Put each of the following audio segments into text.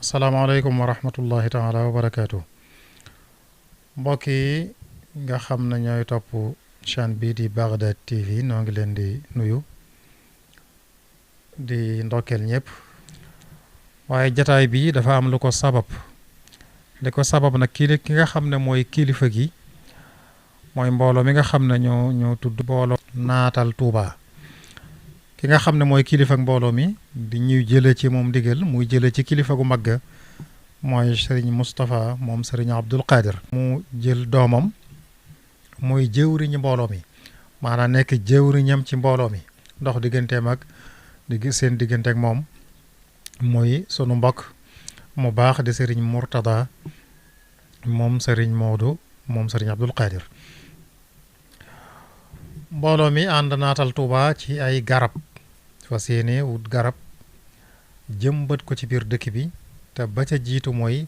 asalaamaaleykum wa rahmatullahi taala wa barakaatu. mbokk yi nga xam ne ñooy topp chaîne bii di Baghdad TV noo ngi leen di nuyu di ndokkeel ñëpp. waaye jataay bi dafa am lu ko sabab li ko sabab nag ki nga xam ne mooy kilifa gi mooy mbooloo mi nga xam ne ñoo tudd mbooloo naatal Touba. ki nga xam ne mooy kilifa ak mbooloo mi di ñuy jële ci moom ndigal muy jële ci kilifa gu mag mooy Serigne Moustapha moom Serigne Abdul Qadir mu jël doomam muy jëwriñu mbooloo mi maanaam nekk jëwriñam ci mbooloo mi ndox digganteem ak seen diggante ak moom muy sunu mbokk mu baax di Serigne Mourtada moom Serigne Modou moom Serigne Abdul Qadir. mbooloo mi ànd naatal Touba ci ay garab fas yéene wut garab jëmbat ko ci biir dëkk bi te ba ca jiitu mooy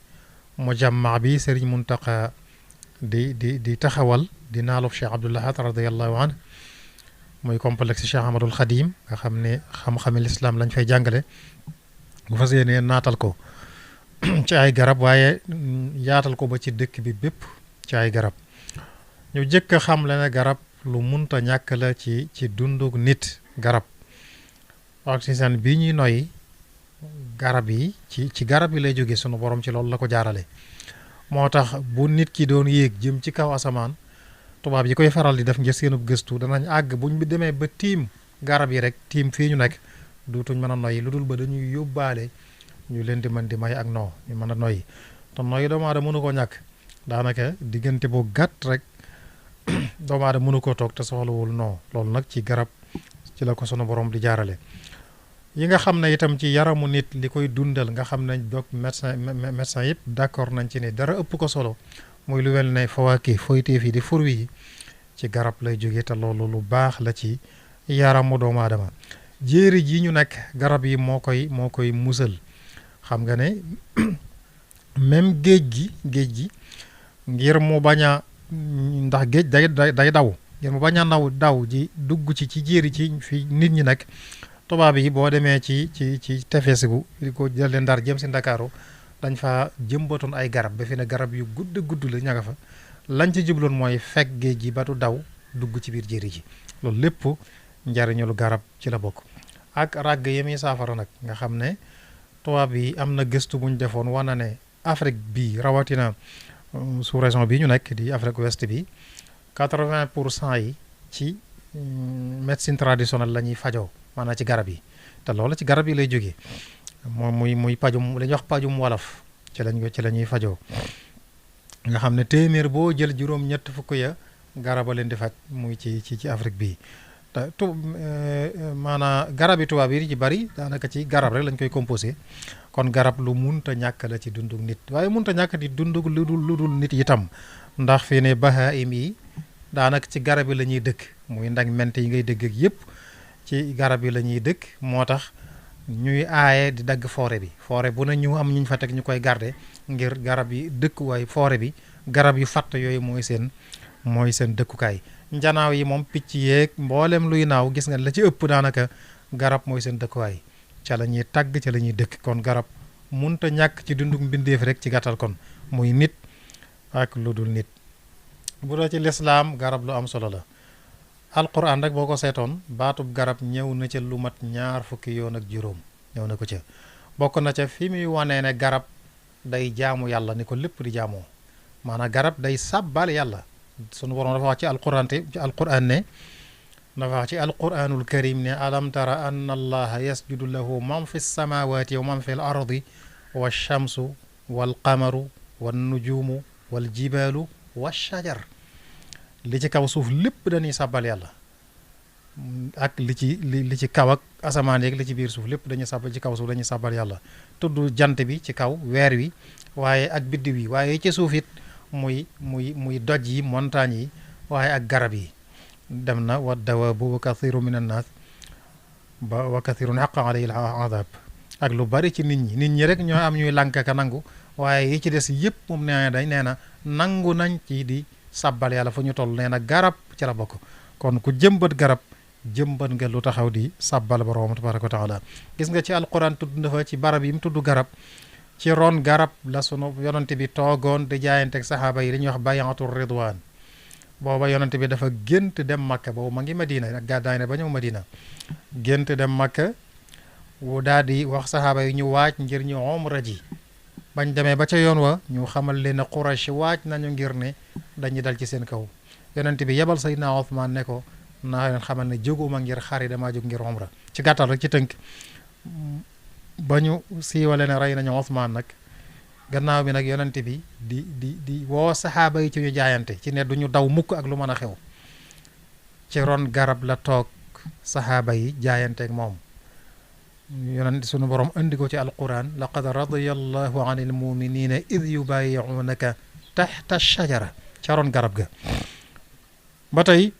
mujamma bi Serigne Muntaqa di taxawal di naaluf Cheikh Abdoul Ahad radiyallahu anhu muy complexe Cheikh Ahmadul Khadim nga xam ne xam-xami lislaam lañ fay jàngale bu fas yéene naatal ko ci ay garab waaye yaatal ko ba ci dëkk bi bépp ci ay garab ñu jëkk a xam le ne garab lu munta ñàkk la ci dunduk nit. garab oxygène bi ñuy noyyi garab yi ci garab yi lay jóge sunu borom ci loolu la ko jaarale. moo tax bu nit ki doon yéeg jëm ci kaw asamaan tubaab yi koy faral di def ngir seenub gëstu danañ àgg buñ bi demee ba tiim garab yi rek tiim fii ñu nekk duutuñ mën a noyyi lu dul ba dañuy yóbbaale ñu leen di mën di may ak noo ñu mën a noyyi te noyyi doomu aadama mënu ko ñàkk daanaka diggante bu gàtt rek doomu aadama mënu koo toog te soxlawul noo loolu nag ci garab ci la ko sunu borom di jaarale. yi nga xam ne itam ci yaramu nit li koy dundal nga xam ne donc médecin yëpp d'accord nañ ci ne dara ëpp ko solo muy lu wel ne fawaaki foyteef yi di fruits yi ci garab lay jóge te loolu lu baax la ci yaramu doomu aadama. jéeri ji ñu nekk garab yi moo koy musal xam nga ne même géej gi ngir mu bañ a ndax géej day daw ngir mu bañ a daw ji dugg ci jéeri ci fi nit ñi nekk. tubaab yi boo demee ci tefes gu di ko jëlee Ndar jëm si Ndakaaru dañ fa jëmbatoon ay garab ba fi ne garab yu gudd la ña nga fa lañ ci jubloon mooy fekk géej gi ba du daw dugg ci biir jéeri ji loolu lépp njariñul garab ci la bokk. ak ràgg yi muy saafara nag nga xam ne tubaab yi am na gëstu bu ñu defoon wana ne Afrique bi rawatina sous-région bi ñu nekk di Afrique ouest bi 80% yi ci médecine traditionnelle la ñuy fajoo. maanaam ci garab yi te loolu ci garab yi lay jógee moom muy pajum la ñuy wax pajum wolof ci la ñuy fajoo nga xam ne téeméer boo jël juróom-ñett fukk ya garaba leen di faj muy ci Afrique bii te maanaam garab yi tubaab yi ci bari daanaka ci garab rek lañ koy composé kon garab lu munta ñàkk la ci dunduk nit waaye munta ñàkk di dunduk lu dul nit itam ndax fii ne bahaim yi daanaka ci garab yi la ñuy dëkk muy ndax ment yi ngay dëgg ak yëpp ci garab yi la ñuy dëkk moo tax ñuy aaye di dagg forêt bi forêt bu ne ñu am ñu fa teg ñu koy garder ngir garab yi dëkk waaye forêt bi garab yu fatt yooyu mooy seen dëkkukaay. njanaaw yi moom picc yeeg mboolem luy naaw gis nga la ci ëpp daanaka garab mooy seen dëkkuwaay ca la ñuy tagg ca la ñuy dëkk kon garab munta ñàkk ci dunduk mbindeef rek ci gàttal kon muy nit ak lu dul nit. bu doo ci lislaam garab lu am solo la. alquran rek boo ko seetoon baatub garab ñëw na ca lu mat 20 fukki yoon ak juróom ñëw na ko ca bokk na ca fi muy wanee ne garab day jaamu yàlla ni ko lépp di jaamoo maanaam garab day sàbbal yàlla sunu borom dafa wax ci alquran ne dafa wax ci alquranul karim ne alam tara anna allaha yasjudu lahu man fi samawati wa man fi l ardi wa shamsu wal qamaru wan nujumu wal jibalu wa shajar li ci kaw suuf lépp dañuy sàbbal yàlla ak li ci kaw ak asamaan yeeg li ci biir suuf lépp dañuy sàbbal ci kaw suuf dañuy sàbbal yàlla tudd jant bi ci kaw weer wi waaye ak biddiw yi waaye ci suuf it muy doj yi montagne yi waaye ak garab yi dem na wa dawaabu wa kathiru min annaas ba wa kathirun haqqan alayhi al-adab ak lu bari ci nit ñi rek ñoo am ñuy lànk ka nangu waaye yi ci des yëpp moom nee na nangu nañ ci di sàbbal yàlla fu ñu toll nee na garab ci la bokk kon ku jëmbat garab jëmbat nga lu taxaw di sàbbal borom tabaraka wa taala gis nga ci alquran tudd na fa ci barab yi mu tudd garab ci ron garab la sunu yonante bi toogoon di jaayanteeg saxaaba yi li ñuy wax bayatul ridwaan. booba yonante bi dafa gént dem Makka boobu ma ngi Madina ak gàddaay ne ba ñëw Madina gént dem Makka wu daal di wax saxaaba yi ñu waaj ngir ñu umra ji. bañ demee ba ca yoon wa ñu xamal leen ne Quraysh waaj nañu ngir ne dañuy dal ci seen kaw yonante bi yebal Seydina Ousmane ne ko naa leen xamal ne jóguma ngir xari damaa jóg ngir umra. ci gàttal rek ci tënk ba ñu siiwale ne rey nañu Ousmane nag gannaaw bi nag yonante bi di woo saxaaba yi ci ñu jaayante ci ne duñu daw mukk ak lu mën a xew. ci ron garab la toog saxaaba yi jaayanteeg moom. yonent sunu borom andi ko ci alquran laqad radiyallahu anil muminina id yubayi'unaka taxta shajara ca ron garab ga. ba tey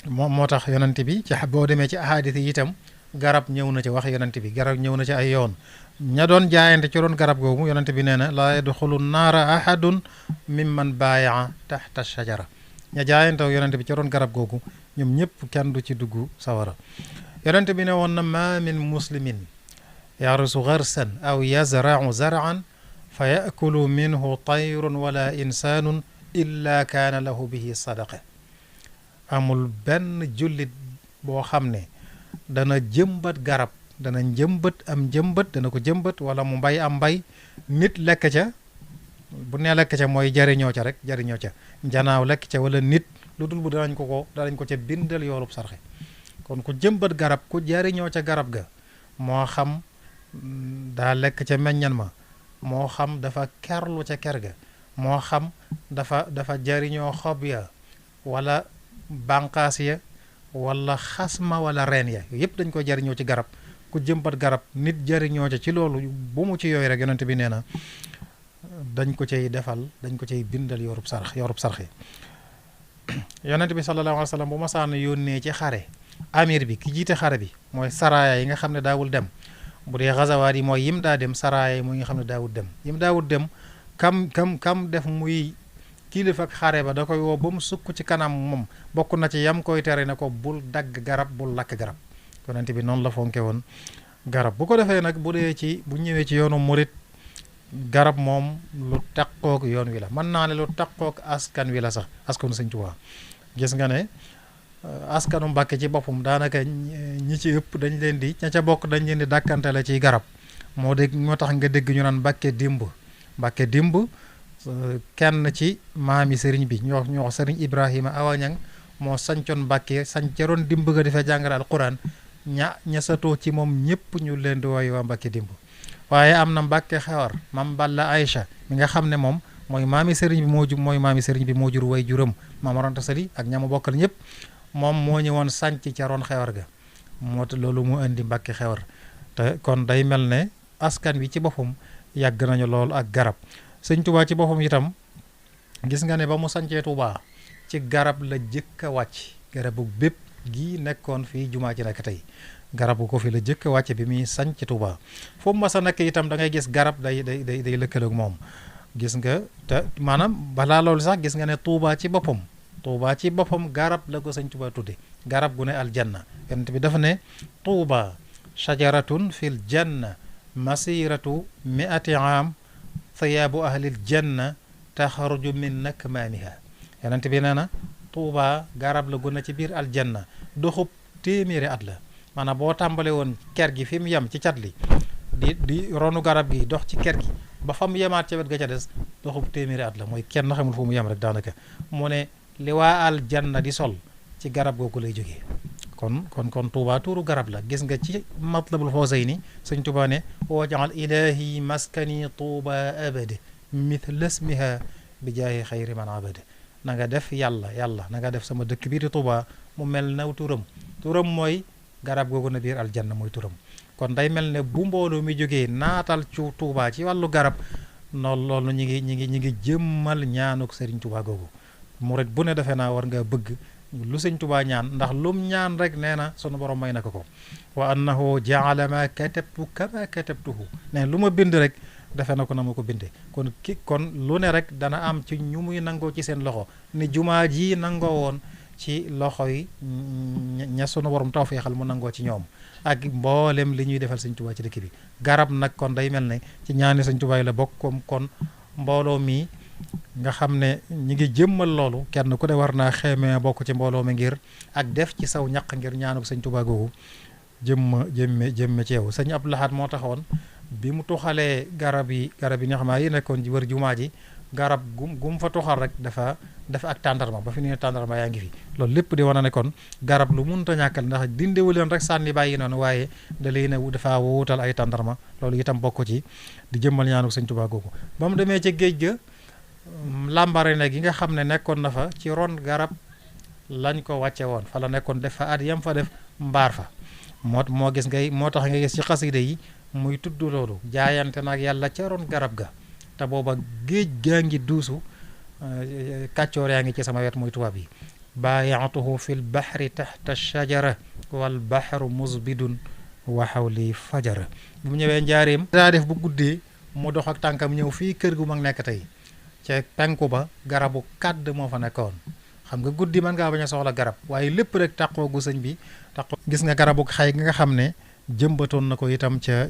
moom moo tax yonent bi ci boo demee ci ahadis yi itam garab ñëw na ci wax yonent bi garab ñëw na ci ay yoon. ña doon jaayante ci ron garab googu yonent bi nee na laa yadxulu naara ahadun mimman baayaa taxta shajara. ña jaayante yonent bi ci ron garab googu ñoom ñëpp kenn du ci dugg sawara. yonent bi ne woon na ma min muslimin yarisu garsan aw yazrau zar'an fa yakulu minhu tayrun wala insaanun illa kaana lahu bihi sadaqa. amul benn jullit boo xam ne dana jëmbat garab dana njëmbat am njëmbat dana ko jëmbat wala mu mbay am mbay nit lekk ca bu ne lekk ca mooy jariñoo ca rek jariñoo ca njanaaw lekk ca wala nit lu dul bu danañ ko ca bindal yoolub sarxe. kon ku jëmbat garab ku jariñoo ca garab ga moo xam daa lekk ca meññan ma moo xam dafa kerlu ca ker ga moo xam dafa jariñoo xob ya wala bànqaas ya wala xasma wala reen ya yëpp dañ ko jariñoo ci garab. ku jëmbat garab nit jariñoo ca ci loolu bu mu ci yooyu rek yonent bi nee na dañ ko cay defal dañ ko cay bindal yorub sarxe. yonent bi sallallahu alayhi wa sallam bu ma saan yónnee ci xare amir bi ki jiite xare bi mooy saraaya yi nga xam ne daawul dem bu dee xazawaat yi mooy yim daa dem saraaya yi mooy nga xam ne daawul dem yim daawul dem kam def muy kilifa ak xare ba da koy woo ba mu sukk ci kanam moom bokk na ci yam koy tere ne ko bul dagg garab bul lakk garab. yonent bi noonu la fonke woon garab bu ko defee nag bu ñëwee ci yoonu murit garab moom lu taqook yoon wi la mën naa ne lu taqook askan wi la sax askanu Sëñ Tuubaa. gis nga ne askanu Mbàkke ci boppam daanaka ñi ci ëpp dañ leen di ña ca bokk dañ leen di dàkkante la ciy garab moo tax nga dégg ñu naan Mbàkke dimb kenn ci maami sëriñ bi ñoo wax sëriñ Ibrahima Awañang moo sancoon Mbàkke sancaroon dimb ga dafay jàngale alquran ña satoo ci moom ñëpp ñu leen di wooyu waa Mbàkke dimb. waaye am na Mbàkke xewar mam Balla Aïcha mi nga xam ne moom mooy maami sëriñ bi moo jur way juram Maam Mor Anta Sali ak ñama bokkal ñëpp moom moo ñëwoon sanc ca roon xewar ga moo tax loolu mu indi Mbàkke xewar. te kon day mel ne askan wi ci boppam yàgg nañu lool ak garab. Sëñ Tuubaa ci boppam itam gis nga ne ba mu sancee Tuubaa ci garab la jëkk a wàcc garabu bépp gi nekkoon fii jumaa ji nekk tey garabu ko fi la jëkk a wàcc bi muy sanc Tuubaa foofu ma sa nekk itam da ngay gis garab day lëkkaloog moom. gis nga te maanaam balaa loolu sax gis nga ne Tuubaa ci boppam garab la ko Sëñ Tuubaa tudde garab gu ne aljanna yonent bi dafa ne Tuubaa shajaratun fil janna masiratu mi'ati aam thiyaabu ahlil janna taxaruju min nakmaaniha. yonent bi nee na Tuubaa garab la gu ne ci biir aljanna doxub téeméeri at la maanaam boo tàmbale woon ker gi fi mu yem ci cat li di ronu garab gi dox ci ker gi ba fa mu yemaat ca wet ga ca des doxub téeméeri at la mooy kenn xamul fu mu yem rek daanaka mu ne li waa aljanna di sol ci garab googu lay jógee. kon Tuubaa tuuru garab la gis nga ci Matlabul Fawzayni Sëñ Tuubaa ne wajaal ilahi maskani Tuubaa abad mithla ismiha bi jaahi xayri man abad. na nga def yàlla na nga def sama dëkk bii di Tuubaa mu mel naw turam mooy garab googu na biir aljanna mooy turam. kon day mel ne bu mbooloo mi jógee naatal ci Tuubaa ci wàllu garab noonu loolu ñi ngi jëmmal ñaanuk Sëriñ Tuubaa googu murit bu ne defe naa war nga bëgg lu Sëñ Tuubaa ñaan ndax lum ñaan rek nee na sunu borom may na ko wa annahu jaala ma katabtu kama katabtuhu ne lu ma bind rek defe na ko na ma ko bindee kon lu ne rek dana am ci ñu muy nangoo ci seen loxo ni jumaa ji nangoo woon ci loxo yi ña sunu borom tawfeexal mu nangoo ci ñoom ak mboolem li ñuy defal sëñ Tuubaa ci dëkk bi. garab nag kon day mel ne ci ñaani sëñ Tuubaa yi la bokk comme kon mbooloo mi nga xam ne ñi ngi jëmmal loolu kenn ku ne war naa xeemee bokk ci mbooloo mi ngir ak def ci saw ñaq ngir ñaanuk sëñ Tuubaa googu jëmme ci yow. sëñ Abdou Lahad moo taxoon bi mu tuxalee garab yi nga xam ne yi nekkoon ci wër jumaa ji garab gum fa tuxal rek dafa ak tàndarma ba fi ne tàndarma yaa ngi fi. loolu lépp di wane ne kon garab lu mënta ñàkkal ndax dindewu leen rek sànni bàyyi noonu waaye da leen dafa wuutal ay tàndarma loolu itam bokk ci di jëmmal ñaanuk sëñ Tuubaa googu. ba mu demee ca géej ga làmbare ne gi nga xam ne nekkoon na fa ci ron garab lañ ko wàcce woon fa la nekkoon def fa at yam fa def mbaar fa moo tax nga gis ci xasida yi muy tudd loolu jaayante nag yàlla ca ron garab ga te booba géej gaa ngi duusu kàccoor yaa ngi ci sama wet muy tubaab yi. baayaatuhu fi l bahri taxta shajara wal bahru musbidun wa hawli fajara. bu mu ñëwee njaareem daa def bu guddee mu dox ak tànkam ñëw fii kër gu mag nekk tey ca penku ba garabu kàdd moo fa nekkoon. xam nga guddi mën ngaa bañ a soxla garab waaye lépp rek taqoo gu sëñ bi taqoo. gis nga garabu xay gi nga xam ne jëmbatoon na ko itam ca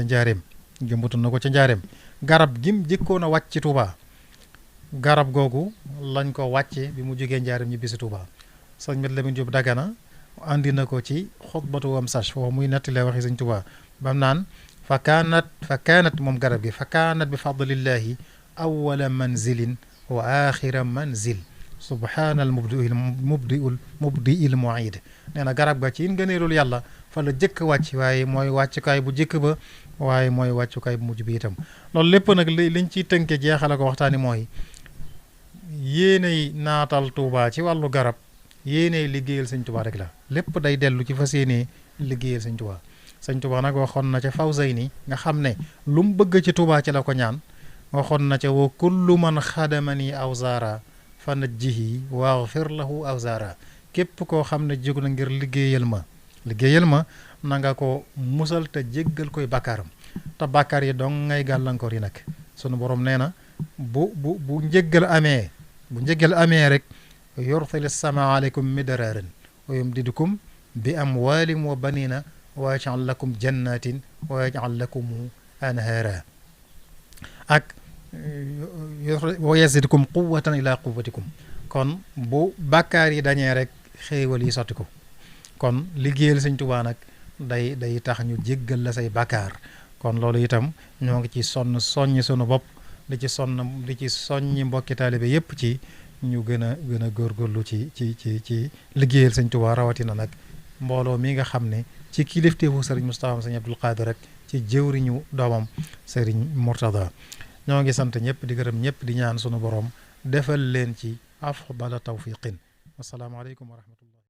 njaareem jëmbatoon na ko ca njaareem. garab gim jëkkoon a wàcc ci Touba garab googu lañ ko wàcce bi mu jógee njaareem ñibbi si Touba. sëñ Mat Lamin Jóob Dagana andi na ko ci xutbatu wam sach foofu muy nettali waxi sëñ Touba bam naan fa kaanat moom garab gi fa kaanat bi fadlillahi awwala manzilin wa axira manzil subhaanal mubdiil muid. nee na garab ga ci ngëneelul yàlla fa la jëkk wàcc waaye mooy wàccukaay bu jëkk ba waaye mooy wàccukaay bu mujj bi itam. loolu lépp nag liñ ciy tënke jeexale ko waxtaani mooy yéenay naatal Tuubaa ci wàllu garab yéenay liggéeyal sëñ Tuubaa rek la. lépp day dellu ci fas yéenee liggéeyal sëñ Tuubaa. sëñ Tuubaa nag waxoon na ca Fawzayni nga xam ne lu mu bëgg ci Tuubaa ci la ko ñaan waxoon na ca wa kullu man xadamani awzaara fa najjihi waghfir lahu awzaara. képp koo xam ne jóg na ngir liggéeyal ma na nga ko musal te jéggal koy bàkkaaram te bàkkaar yi dong ngay gàllankoor yi nag. sunu borom nee na bu njéggal amee rek yursil sama aleykum midraaran wa yumdidukum bi amwaalin wa banina wa yaj'al lakum jannatin wa yaj'al lakum anhaara ak wa yazidkum quwwatan ila quwwatikum. kon bu bàkkaar yi dañee rek xéewal yi sotti ko. kon liggéeyal sëñ Tuubaa nag day tax ñu jéggal la say bàkkaar. kon loolu itam ñoo ngi ci soññ sunu bopp di ci soññi mbokki taalibe yépp ci ñu gën a góorgóorlu ci liggéeyal sëñ Tuubaa rawatina nag mbooloo mi nga xam ne ci kilifteefu sëriñ Moustapha sëñ Abdul Qaadir rek ci jëwriñu doomam sëriñ Murtada. ñoo ngi sant ñëpp di gërëm ñëpp di ñaan sunu borom defal leen ci afdala tawfiqin. wassalaamu aleykum wa rahmatullah.